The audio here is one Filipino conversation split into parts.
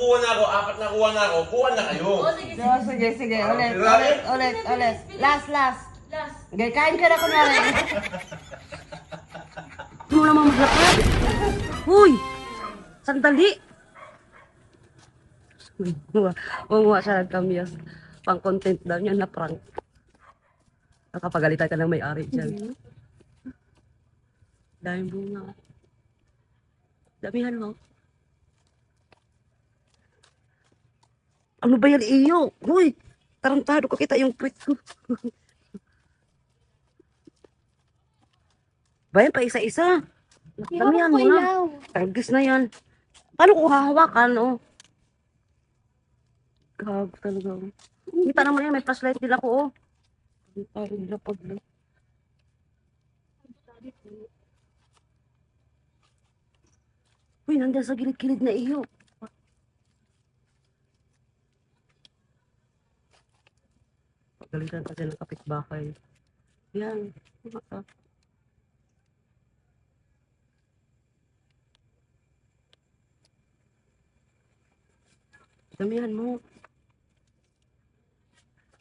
kukuha na ako, 4 na kuha na ako, kuha na kayo. Oh, sige, So, sige, sige. Ulit. Last. Okay, kain ka na kunwari. Mo naman maglakad. Huy! Sandali! Umuha siya ng kamyas. Pang-content daw niya na prank. Nakapagalitan ka ng may-ari dyan. Daming bunga. Damihan mo. Ano ba yan iyo? Huy! Tarantado ko kita yung tweet ko. Bayan pa isa-isa. Damihan mo na. Targis na yan. Paano ko hahawakan, oh? Gago talaga, oh. Kita naman yan, may flashlight din ako, oh. Ay, lapag na. Uy, nandiyan sa gilid-gilid na iyo. Pagalitan kasi ng kapitbahay. Yan. Damihan mo.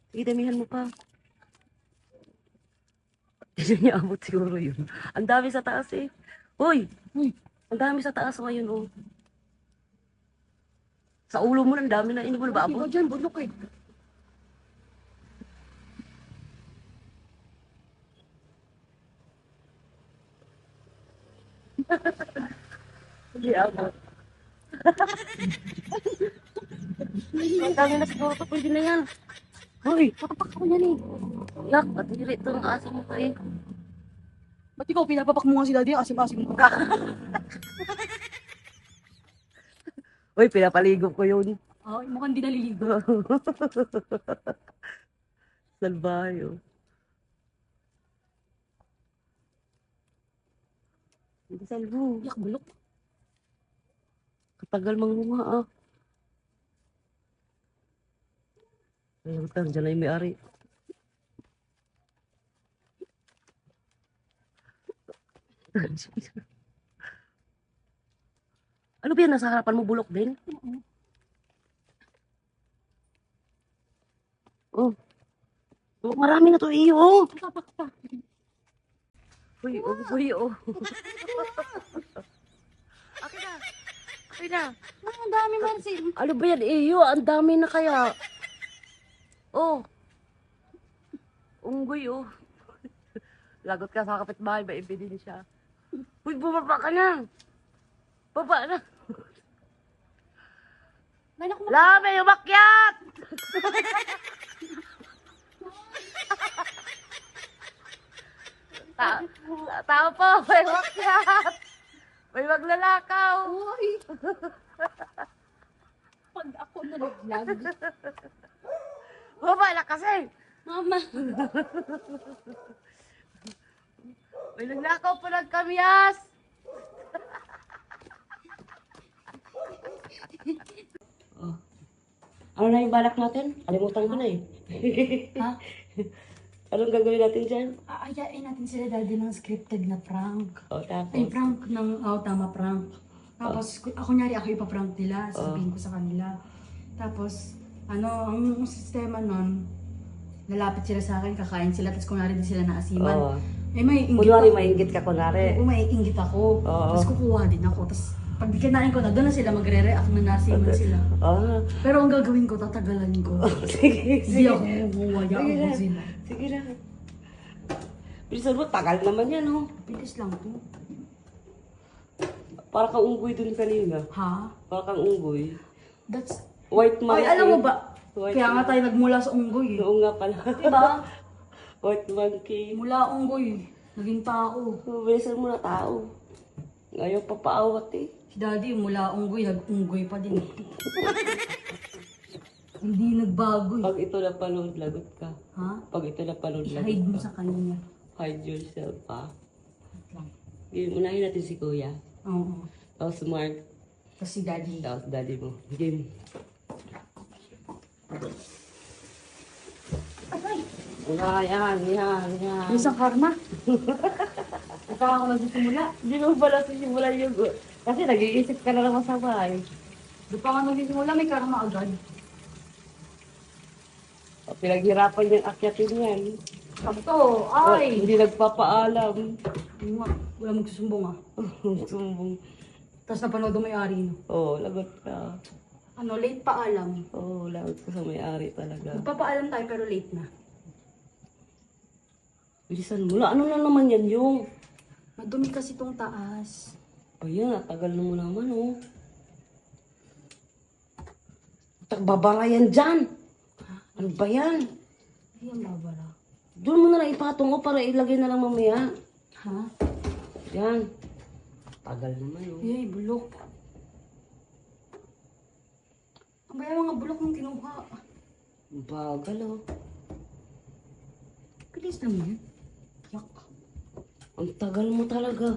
Sige, damihan mo pa. Hindi niya abot siguro yun. Ang dami sa taas eh. Uy! Ang dami sa taas ngayon oh. Sa ulo mo ang dami na. Hindi mo na ba abot? Dyan, bulok eh. Hindi abot. Ang dami na siguro ito. Pwede na yan. Uy! Pakapak ako yan eh. Yak! Patiri ito ang aso mo pa eh. Ba't ikaw pinapapak mo nga si daddy? Asim-asim mo. Uy, pinapaligo ko yun. Oh, mukhang di naliligo. Salbahe oh. Hindi salbo. Yak, bulok. Katagal mangunga ah. Ayun ka, dyan na yung may-ari. Ano ba yan? Nasa harapan mo bulok din? Oh. Oh, marami na to iyo. Oh. Uy, oh. Okay na. Okay na. Ang dami, Marcel. Ano ba yan iyo? Ang dami na kaya. Oh. Unggoy oh. Lagot ka sa kapitbahay, ba ibili siya. Uy, bumaba ka na. Baba na. May naku, Lame, umakyat! Tao po, may umakyat. May maglalakaw. Uy. Pag ako nalaglag. Baba na kasi. Mama. May naglakaw po ng kamyas. Oh. Ano na yung balak natin? Kalimutan ko na eh. Ha? Anong gagawin natin dyan? Aayain natin sila dahil ng scripted na prank. O, tapos? Ay, prank ng, tama, prank. Tapos, ako nyari, ako ipaprank nila, sabihin ko sa kanila. Tapos, ang sistema nun, lalapit sila sa akin, kakain sila, tapos kunwari din sila naasiman. Oo. Eh, may inggit Kunwari, ako. maingit ka kunwari. Oo, may inggit ako. Oo. Tapos kukuha din ako. Tapos, pag kinain ko na, doon na sila magre-react na nasiman sila. Ah. Pero ang gagawin ko, tatagalan ko. Sige, Hindi sige. ako kukuha, Sige ako na. sila. Sige na. Bilisan mo, tagal naman yan, oh. Bilis lang to. Para kang unggoy dun kanina. Ha? Para kang unggoy. That's... White monkey. Ay, alam mo ba? White Kaya nga tayo nagmula sa unggoy eh. Oo nga pala. Diba? White monkey. Mula unggoy, naging tao. Bilisan mo na tao. Ngayon papaawat eh. Si daddy, mula unggoy, nag-unggoy pa din. Hindi nagbago eh. Pag ito na panood, lagot ka. Ha? Pag ito na panood, lagot Hide mo ka. sa kanya. Hide yourself, ha? Wait lang. Unahin natin si Kuya. Oo. Tapos Mark. Tapos si daddy. Tapos daddy mo. Game. Aray! Yan. Isang karma. Ikaw ako nagsisimula. Hindi mo pala sisimulan yung... Kasi nag-iisip ka na naman sa bahay. Doon pa nga nagsimula, may karma agad. Pinaghirapan yung akyatin yan. Sakto, ay! Hindi nagpapaalam. Ano nga, wala magsusumbong ah. Sumbong. Tapos napanood ang may-ari, no? Oo, lagot ka. Ano, late pa alam. Oo, lagot ka sa may-ari talaga. Magpapaalam tayo pero late na. Bilisan mo na. Ano na naman yan yung? Madumi kasi tong taas. Ayan, tagal na mo naman, oh. Baba nga yan dyan. Ano ba yan? Ay, ang babala. Doon mo na lang ipatong ko para ilagay na lang mamaya. Ha? Yan. Tagal naman, oh. Ay, bulok. Ang baya mga bulok mong kinuha. Bagal, oh. Bilis naman. Yak. Ang tagal mo talaga.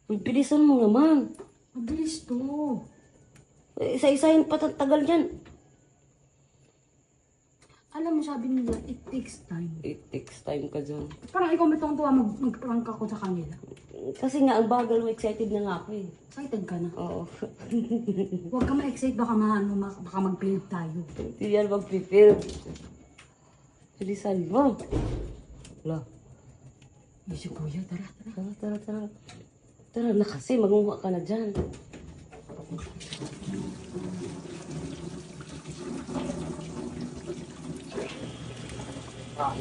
Ang bilisan mo naman. Mabilis to. Isa-isahin pa tagal yan. Alam mo, sabi nila, it takes time. It takes time ka dyan. Parang ikaw may tuwa mag-prank ako sa kanila. Kasi nga, ang bagal mo, excited na nga ako eh. Excited ka na. Oo. Huwag ka ma-excite, baka baka mag-fail tayo. Hindi yan mag-prepare. Bilisan mo. Wala. Ay, si Kuya, tara. Tara. Tara na kasi, magunguha ka na dyan.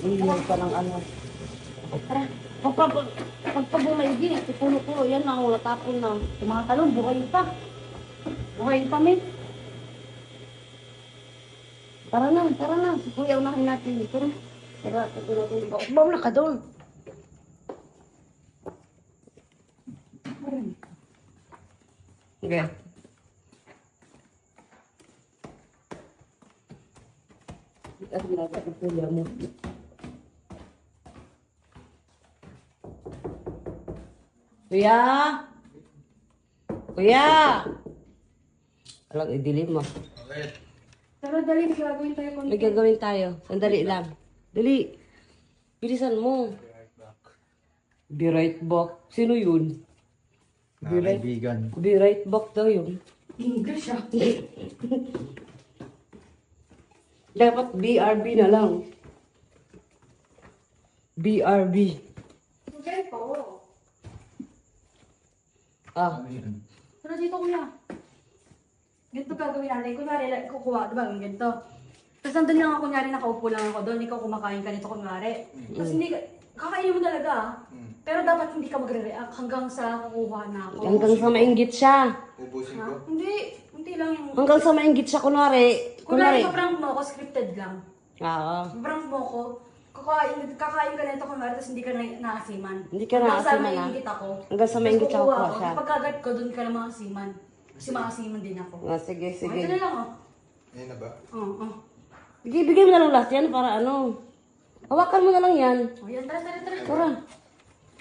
Ilan ka ng ano. Tara. Pagpabumaydi, puno-puno yan na, wala tapon na. Yung mga talon, buhay pa. Buhay pa, men. Tara na. Si Kuya, unahin natin dito. Tara, natin. Bawa na ka doon. Okay. At ginagawa ko Kuya mo. Kuya! Alang, idilim mo. Okay. Tara, dali, may gagawin tayo. May gagawin tayo. Sandali lang. Dali. Bilisan mo. Be right back. Sino yun? Kaibigan. Be right back daw yun. English ah. Dapat BRB na lang. BRB. Okay po. Ah, Tara dito, Kuya. Ganito gagawin natin. Kunyari, kukuha, diba? Ganito. Tapos nandun lang ako, kunyari, nakaupo lang ako doon. Ikaw kumakain ka nito, kunyari. Tapos hindi ka, kakainin mo talaga ah. Pero dapat hindi ka magre-react hanggang sa kukuha na ako. hanggang sa mainggit siya. Ubusin Ha? ko. Hindi lang yung... Hanggang sa mainggit siya, kunwari. Kunwari, pa-prank mo ako, scripted lang. Oo. Pa-prank mo ako, kakain ka nito, kunwari, tapos hindi ka naasiman. Hindi ka Hanggang sa naasiman, ah. maingit ako. Hanggang sa maingit siya, Tapos kukuha siya. Pagkagat ko, doon ka na maasiman. Kasi maasiman din ako. Ah, sige. Ito na lang, oh. Ayun na ba? Oo. Bigay mo na lang lahat yan para ano. Hawakan mo na lang yan. Oh, yan, tara. Tara.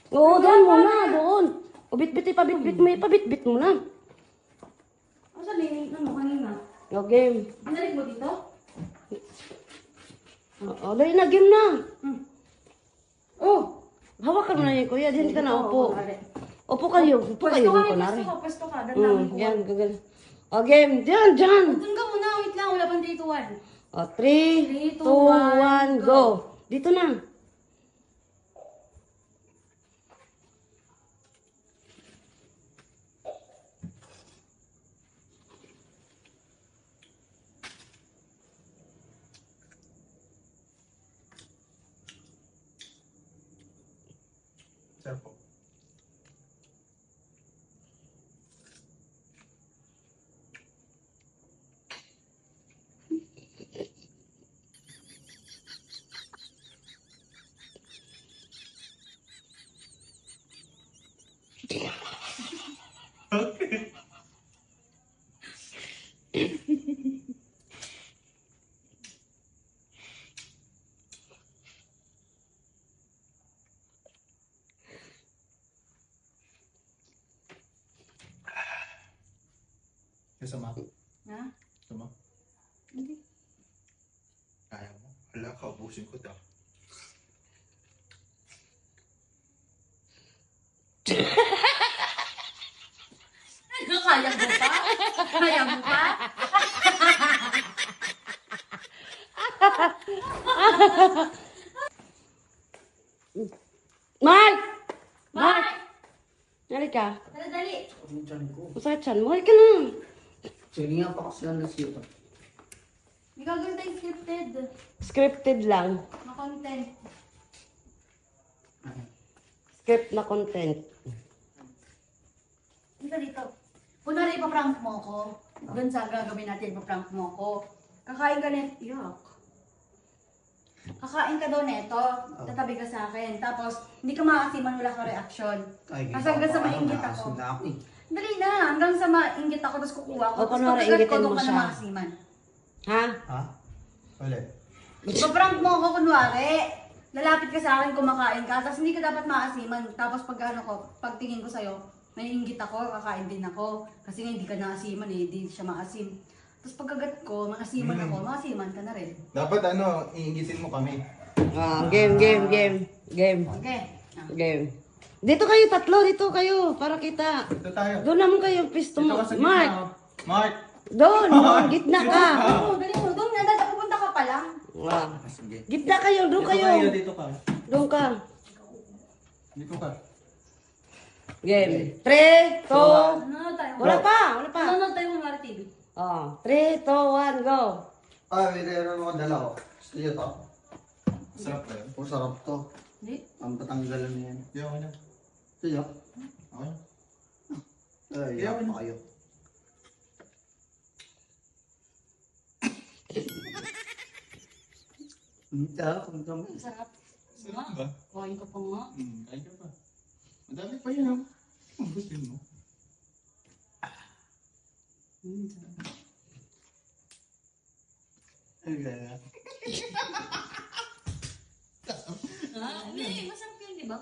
Oo, doon muna, doon. Pabitbit mo na. Ano sa linig mo kanina? No game. Binalig mo dito? Oo, dahil na game na. Oh! Hawakan mo na yun, kuya. Hindi ka na upo. kunwari. Upo kayo. Pwesto ka. Dandamin ko. Yan, gagal. O, game. Diyan. Doon ka muna, wait lang, wala pang 3, 2, 1. O, 3, 2, 1, go. Dito na. Sarap po. Kasama ko. Ha? Kasama. Hindi. Kaya mo. Wala ka, ubusin ko to. Ano ka Kaya mo pa? Kaya mo pa? Mark! Mark! Nari ka? Tara, dali. Ang tiyan ko. Masakit siyan mo. Halika na. Sige nga pa kasi ang nasiyo. May gagawin tayong scripted. Scripted lang. Na content. Script na content. Dito, dito. Kunwari, ipaprank mo ako. Doon sa gagawin natin, ipaprank mo ako. Kakain ka net. Yuck. Kakain ka daw neto. Tatabi ka sa akin. Tapos, hindi ka makasiman, wala ka reaction. Kasi hanggang sa mainggit ako. Dali na. Hanggang sa mainggit ako, tapos kukuha ko. O, Tapos kunwari, pagkagat inggitin doon mo ka na siya. makasiman. Ha? Ha? Ulit. Ipaprank mo ako, kunwari. Lalapit ka sa akin, kumakain ka. Tapos hindi ka dapat maasiman. Tapos pag ano ko, pagtingin ko sa'yo, may inggit ako, kakain din ako. Kasi nga hindi ka naasiman eh, hindi siya maasim. Tapos pagkagat ko, maasiman ako, maasiman ka na rin. Dapat ano, iingitin mo kami. Game. Okay. Game. Dito kayo, tatlo. Dito kayo. Para kita. Ito tayo. Doon naman kayo, pisto mo. Ito ka sa Mark! gitna. Mark! Doon! Gitna ka! Dali mo, doon nga, pupunta ka pa lang. Ah. Sige. Gitna kayo, doon kayo. Dito ka. Doon ka. Dito ka. Game. 3, 2, Ano tayo? wala pa. Ano tayo ng Mara TV? Oh, 3, 2, 1, go. May meron ako dala ko. Gusto niyo to? Sarap ba yun? Sarap to. Hindi. Ang patanggalan niya yan. Di ako na. Gusto niyo? Okay. Ay, Kaya pa ano? kayo. Ang dami. Sarap. Sarap ba? Kain ko pa nga. Kain ka pa. Madami pa yun ah. Mabusin mo. Ay, gala. Hindi, masarap yun, di ba?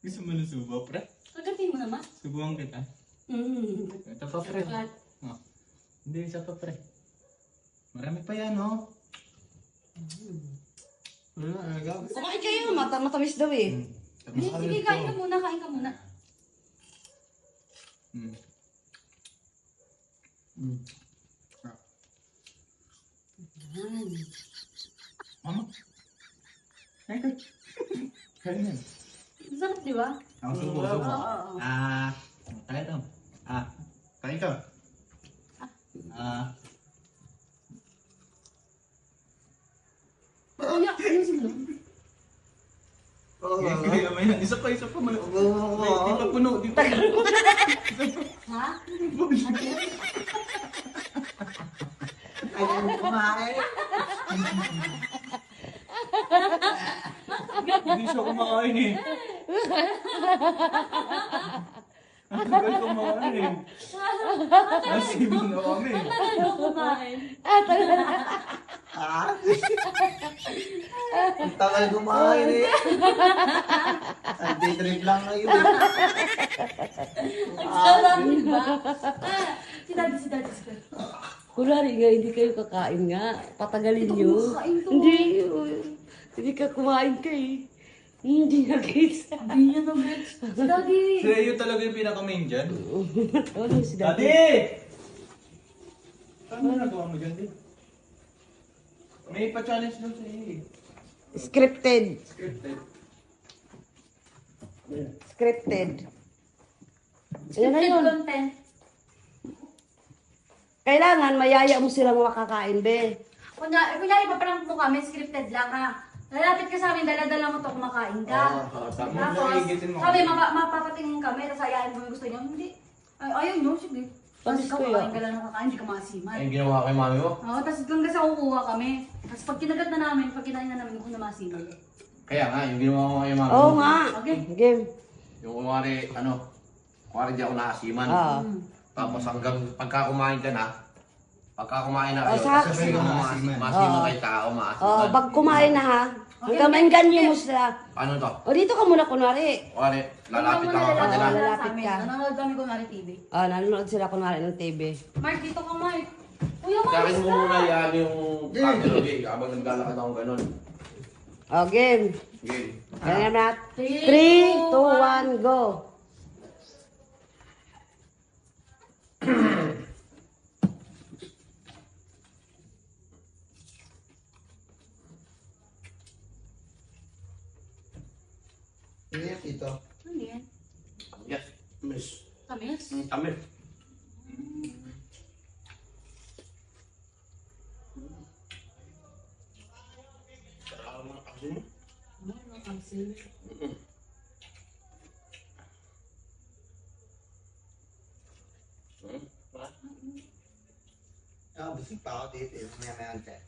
Gusto mo na subo, pre? Kagatin mo naman. Subuhan kita. Ito pa, pre. Oh. Hindi, isa pa, pre. Marami pa yan, oh. Wala, agad. Kumain kayo, matamis daw eh. Hindi, sige, kain ka muna, kain ka muna. Mama. Kain ka. Kain yan. Masarap, di ba? Ang subo, subo. Oo. Kain ka. Kain ka. Ayusin mo. Kaya may yan. Isa pa. Di pa puno. Di pa puno. Ha? Ayaw mo kumain. Hindi siya kumakain eh. Ang tagal kumakain eh. Nasiman na kami. Ayaw kumain. Ang tagal kumain eh. Anti-trip lang ngayon. Ang sarap, di ba? Si daddy. Kunwari nga, hindi kayo kakain nga. Patagalin nyo. kumakain to. Hindi ka kumain ka eh. Hindi na guys. Hindi niya na-gets. Si daddy. Si Leo talaga yung pinaka-main dyan. Ano si Daddy? Daddy! Saan mo nagawa mo dyan, Di? May pa-challenge doon sa iyo eh. Scripted. Scripted. Yan na yun. Content. Kailangan mayaya mo silang makakain, be. Kunyari, paprank mo kami, scripted lang ha. Lalapit ka sa amin, dala-dala mo to, kumakain ka. Tapos, kami, mapapatingin kami, tapos ayain mo yung gusto niyo. Hindi. Ayaw nyo, sige. Tapos ikaw, Panis ko kakain ka lang ng kakain, hindi ka maasiman. Ay, ginawa kay mami mo? Oo, tapos hanggang sa kukuha kami. Tapos pag kinagat na namin, pag kinain na namin, kung na maasiman. Kaya nga, yung ginawa ko kay mami Oo mo. nga. Okay. Game. Yung kumari, kumari di ako naasiman. Ah. Tapos hanggang pagka kumain ka na, pagka kumain na kayo, sa- sabi ko maasiman kayo tao, maasiman. Oh, pag kumain na ha, hanggang maingganyo mo sila. Paano to? O dito ka muna kunwari. Kumari, lalapit lang ako lalapit kanila. lang. Lalapit ka. Nanonood kami kunwari TV. Nanonood sila kunwari ng TV. Mark, dito ka, Mark. Kuya, Mark, Sa akin mo isa. muna yan yung camera, habang naglalakad ako ganun. Game. Okay. Ganyan na. 3, 3, 2, 1, go. Yes, ito. Ano yan? Yes, miss. Tamis? Kami. Ano kasi? Ah, busog pa ako dito. Maya-maya ang check.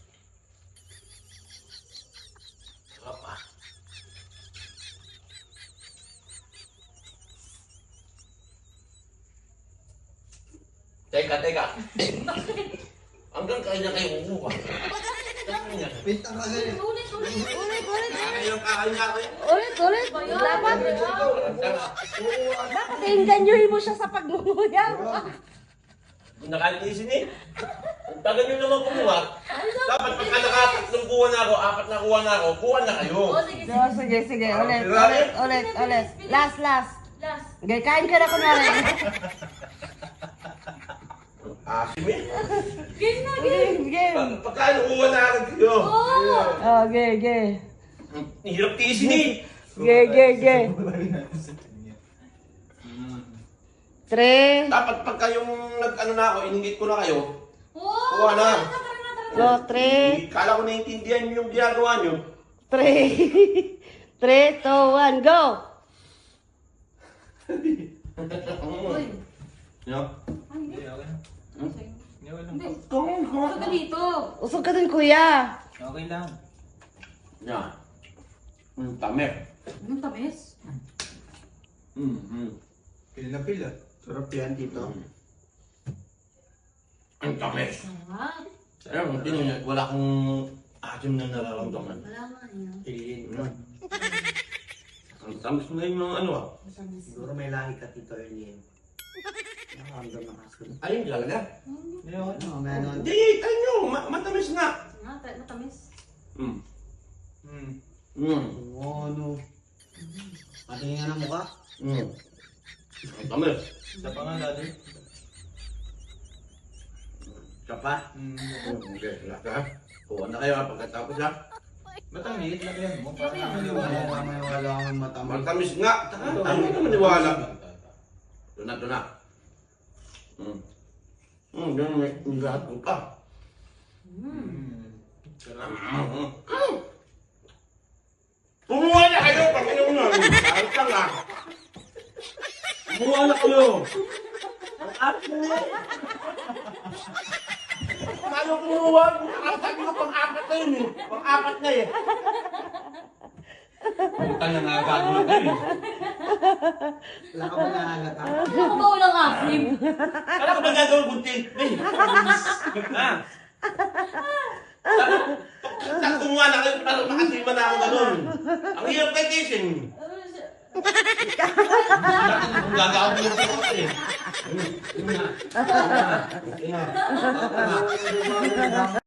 Teka. Hanggang kain na kayo umuha. Pinta ka ganyan. Kakain nga kayo. Ulit. Dapat. Dapat enganyuhin mo siya sa pagmumuyaw. Nakalisin eh. Ang tagal nyo naman kumuha. Dapat pagka nakatatlong kuha na ako, 4 na kuha na ako, kuha na kayo. Sige. Ulit. Last. Okay, kain ka na kunwari. Asim eh. Game. Pagka kuha na agad kayo. Oh, okay. Ang hirap tiisin eh. Okay. 3, Dapat pagka yung nag-ano na ako, iningit ko na kayo, kuha na. 3, Kala ko naiintindihan nyo yung ginagawa nyo. 3, 2, 1, go! No? Hindi, okay lang. Hindi, okay lang. Ito dito. Usog ka din, kuya. Okay lang. Yan. Tamer. Anong tamis? Pil na pil ah. Sarap yan dito. Ang tamer. Sarap. Ayun, tinan niyo, wala akong asim na nararamdaman. Wala nga yan. Pilin. Ang tamis na yung mga ano ah. Siguro may lahi ka dito, Erlin. Nakakamdam na kaso. Ayun talaga. Hindi, okay lang. Ano, may ano. Hindi, tayo nyo, matamis nga. Matamis. Oo, ano. Patingin nga ng mukha. Ang tamis. Isa pa nga dati. Kapa? Okay, laka. Kuha na kayo ha, pagkatapos ha. Ba't ang liit lang yan mo? Parang Wala maniwala. ka may wala akong matamis. Matamis nga. Tayo na maniwala. Doon na. Ganun may lahat ko pa. Sarap. Kumuha na kayo pag inom na. Kahit lang ah. Kumuha na kayo. Ang apat na eh. Paano kumuha? Sabi ko pang-apat na yun eh. Pang-apat na eh. Punta na nga gagawin ko eh. Wala ka ba nahalata? Ano ba walang asim? Kala ko ba gagawin bunti? Eh. Sa kumuha na kayo para makasima na ako ganun. Ang hirap kay Tishin. Kung gagawin mo ko eh. Ina.